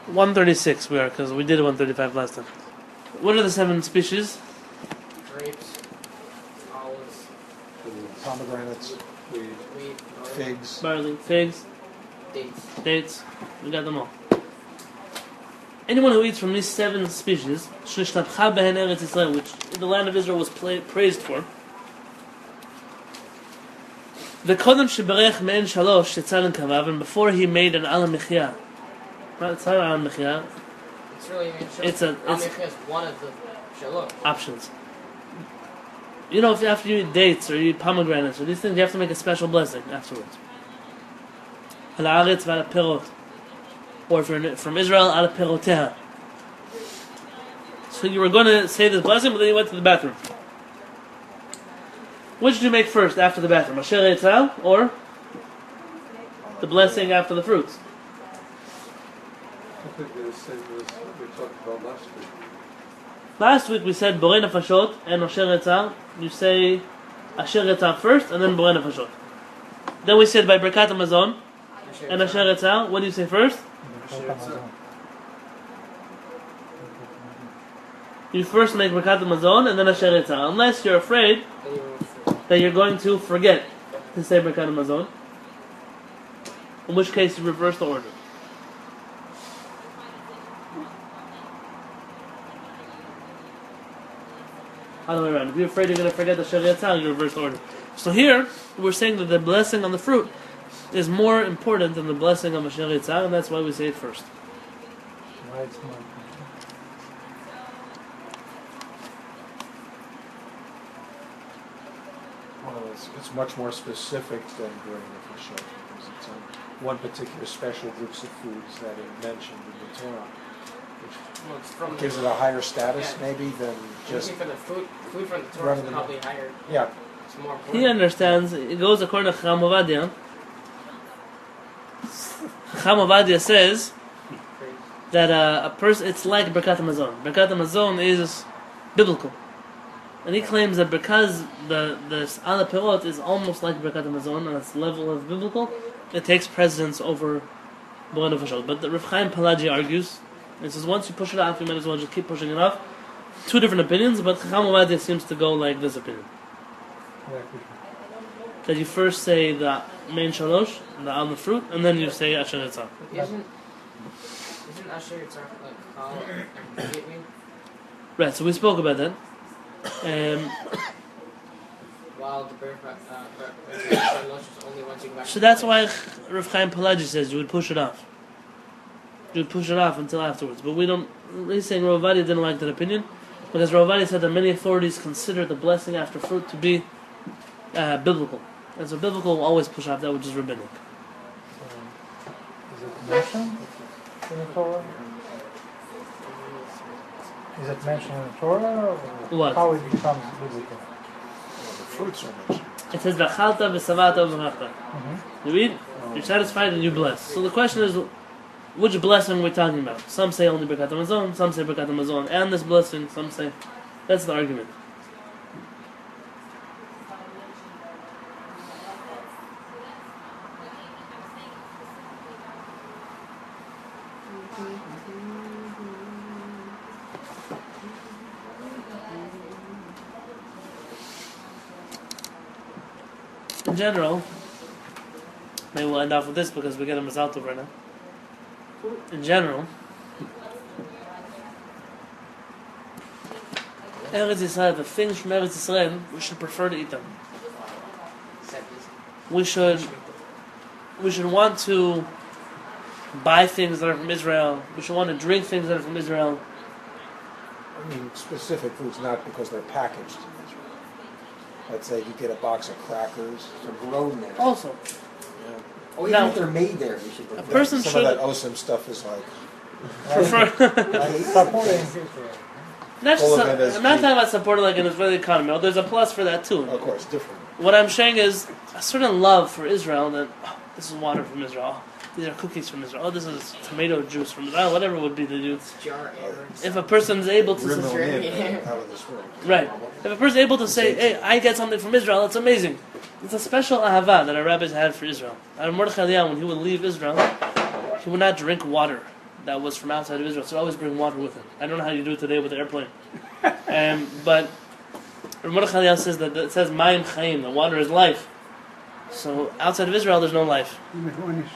136 we are, because we did 135 last time. What are the 7 species? Grapes, olives, Pomegranates, wheat, figs. Barley, figs, dates. We got them all. Anyone who eats from these 7 species, which the land of Israel was praised for, and before he made an al michya, it's not al michya. It's really It's one of the shalosh options. You know, if after you eat dates or you eat pomegranates or these things, you have to make a special blessing afterwards. Al haaretz v'al pirot, or if you're from Israel, al piroteha. So you were going to say this blessing, but then you went to the bathroom. Which do you make first after the bathroom? Asher etzal or the blessing after the fruits? I think the same as we talked about last week. Last week we said borei nefashot and asher etzal. You say asher etzal first and then borei nefashot. Then we said by Birkat HaMazon and asher etzal. What do you say first? You first make Birkat HaMazon and then asher etzal, unless you're afraid that you're going to forget to say Birkat HaMazon, in which case you reverse the order. Other way around. If you're afraid you're going to forget the Shariat Tzal, you reverse the order. So here, we're saying that the blessing on the fruit is more important than the blessing on the Shariat Tzal, and that's why we say it first. Why it's more. Well, it's much more specific than during the Fashot, because it's on one particular special groups of foods that are mentioned in the Torah, which gives it a higher status maybe than just... For the food from the Torah is probably higher. Yeah. It's more important. He understands, it goes according to Chacham Ovadia. Chacham Ovadia says that a person, it's like Birkat HaMazon. Birkat HaMazon is biblical. And he claims that because the Ala Pirot is almost like Birkat HaMazon on its level of biblical, it takes precedence over Borei Nefashot. But the Rav Chaim Palagi argues, and says once you push it off, you might as well just keep pushing it off. 2 different opinions, but Chacham Ovadia seems to go like this opinion. That you first say the main shalosh, the al the fruit, and then you say asher etzal. Isn't asher etzal like chal and gateway? Right, so we spoke about that. While the shalosh is only once you go back. So that's why Rav Chaim Palagi says you would push it off. You would push it off until afterwards. But we don't. He's saying Rav Ovadia didn't like that opinion, because Rav Ovadia said that many authorities consider the blessing after fruit to be biblical. And so biblical will always push off that which is rabbinic. Is it mentioned in the Torah? Is it mentioned in the Torah? Or What? how it becomes biblical? Well, the fruits are mentioned. It says v'achalta v'savata v'machta. You eat, you're satisfied, and you bless. So the question is, which blessing are we talking about? Some say only Birkat HaMazon, some say Birkat HaMazon and this blessing, some say... That's the argument. In general, maybe we'll end off with this because we get a Mazal Tov right now. In general, Eretz Yisrael, the things from Eretz Yisrael, we should prefer to eat them. We should want to buy things that are from Israel. We should want to drink things that are from Israel. I mean, specific foods, not because they're packaged in Israel. Let's say you get a box of crackers. They're grown there. Also, Yeah. Oh, even Now, if they're made there, you should. a person Some should of that awesome stuff is like... prefer. Supporting Israel. Not Full just, of it as I'm not cheap. talking about supporting like an Israeli economy. Oh, there's a plus for that too. Of course, different. What I'm saying is a certain love for Israel. That this is water from Israel. Oh, these are cookies from Israel. Oh, this is tomato juice from Israel. Whatever would be the juice. If a person's able to Rimmel Yeah. out of this world. right, if a person's able to say, "Hey, I get something from Israel," it's amazing. It's a special ahava that our rabbis had for Israel. Mordechai Eliyahu, when he would leave Israel, he would not drink water that was from outside of Israel, so always bring water with it. I don't know how you do it today with the airplane. But Mordechai Eliyahu says that it says Mayim Chaim, the water is life. So outside of Israel, there's no life.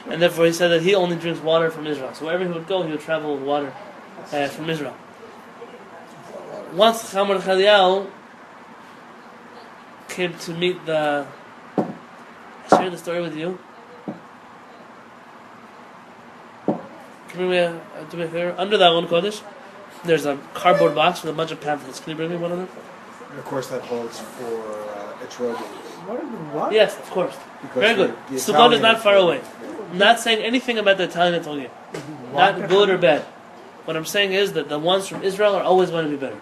And therefore he said that he only drinks water from Israel. So wherever he would go, he would travel with water from Israel. Once Mordechai Eliyahu came to meet I shared the story with you. Can you do me a favor? Under that one Kodesh, there's a cardboard box with a bunch of pamphlets. Can you bring me one of them? And of course, that holds for Etrogin. What? Yes, of course. Because Very good. the Sukkot is Italian not far Etrogin. away. I'm not saying anything about the Italian Etrogin. Not good or bad. What I'm saying is that the ones from Israel are always going to be better.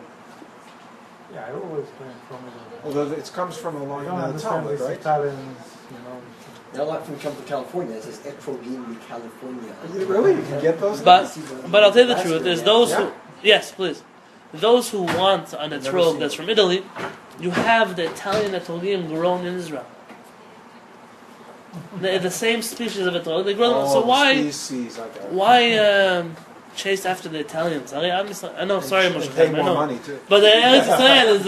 Yeah, I always came from Israel. Although it comes from along I don't the understand Talmud, these right? Italians, you know. Now, a lot from come to California. It says Etrogin, California. Really? You can get those? But I'll tell you the truth, is those Yeah. who, yes, please, those who want an etrog that's from Italy, you have the Italian etrogim grown in Israel. The same species of etrog, they grow them. So why chase after the Italians? I know, sorry, Moshe, Pay I more know. money too. But the Eretz Yisrael is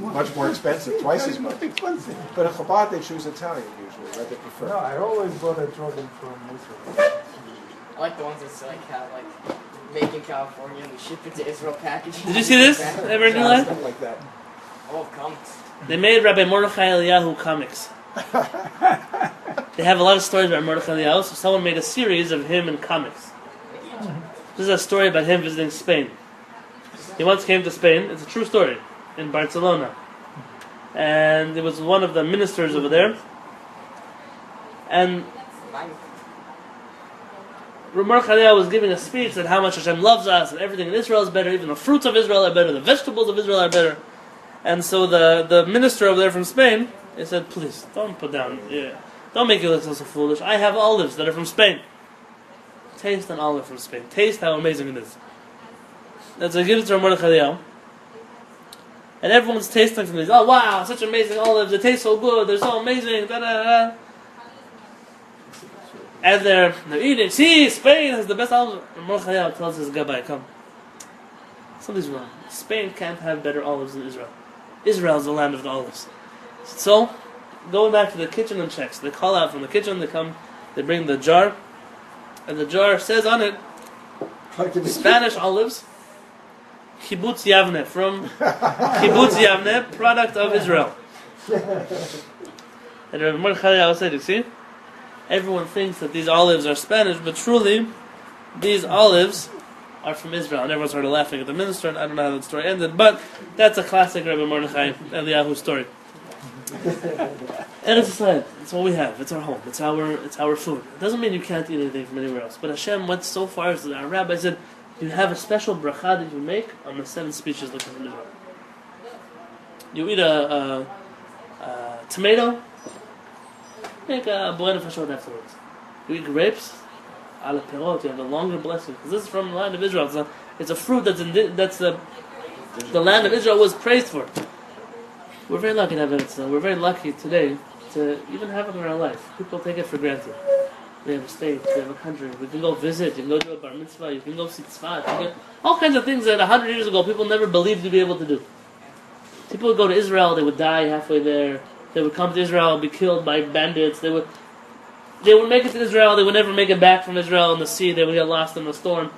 Much more expensive, twice as much. But in Chabad they choose Italian usually, right? They prefer. No, I always bought a Trojan from Israel. I like the ones that say make in California and we ship it to Israel packaging. Did you see this? Ever in your life? Something like that. Oh, comics. They made Rabbi Mordechai Eliyahu comics. They have a lot of stories about Mordechai Eliyahu, so someone made a series of him in comics. This is a story about him visiting Spain. He once came to Spain, it's a true story, in Barcelona. And it was one of the ministers over there. And Mordechai Eliyahu was giving a speech that how much Hashem loves us, and everything in Israel is better, even the fruits of Israel are better, the vegetables of Israel are better. And so the minister over there from Spain, he said, please, don't put down, don't make it look so foolish. I have olives that are from Spain. Taste an olive from Spain. Taste how amazing it is. And so he gives it to Mordechai Eliyahu. And everyone's tasting from these. Oh wow, such amazing olives. They taste so good. They're so amazing. Da, da, da. And they're eating. See, Spain has the best olives. And Mordechai Eliyahu tells his Gabbai, come. Something's wrong. Spain can't have better olives than Israel. Israel is the land of the olives. So, going back to the kitchen and checks. They call out from the kitchen. They bring the jar. And the jar says on it, Spanish olives, Kibbutz Yavne, from Kibbutz Yavne, product of Israel. And Rabbi Mordechai Eliyahu said, you see, everyone thinks that these olives are Spanish, but truly, these olives are from Israel. And everyone started laughing at the minister, and I don't know how that story ended, but that's a classic Rabbi Mordechai Eliyahu story. Eretz Yisrael, it's what we have. It's our home. It's our food. It doesn't mean you can't eat anything from anywhere else. But Hashem went so far as our Rabbi said, you have a special bracha that you make on the 7 species that come from Israel. You eat a tomato, make a buena fashot afterwards. You eat grapes, ala perot, you have a longer blessing. Because this is from the land of Israel. It's a fruit that's the land of Israel was praised for. We're very lucky to have it. We're very lucky today to even have it in our life. People take it for granted. We have a state, we have a country. We can go visit, you can go do a bar mitzvah, you can go see tzfat, all kinds of things that 100 years ago people never believed you'd be able to do. People would go to Israel, they would die halfway there. They would come to Israel, be killed by bandits. They would make it to Israel, they would never make it back from Israel in the sea, they would get lost in a storm.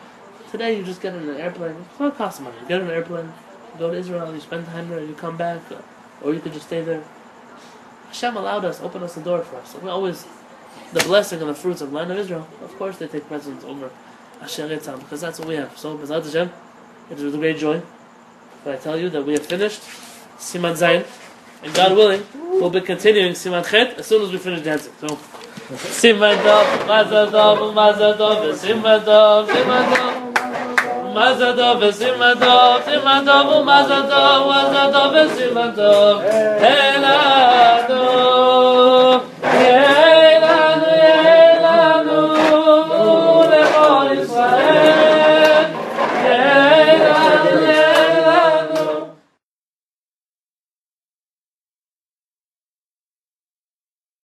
Today you just get in an airplane. It's not cost money. You get in an airplane, you go to Israel, you spend time there, you come back. Or you could just stay there. Hashem allowed us, opened us the door for us. So we always, the blessing and the fruits of the land of Israel, of course they take precedence over Asher Yitzam, because that's what we have. So, B'ezrat Hashem, it is with great joy that I tell you that we have finished Siman Zayin, and God willing, we'll be continuing Siman Chet as soon as we finish dancing. So, Siman Tov, Mazal Tov, Mazal Tov, Siman Tov, Siman Tov. Mazal tov v'simcha tov, simcha tov u'mazal tov, mazal tov v'simcha tov.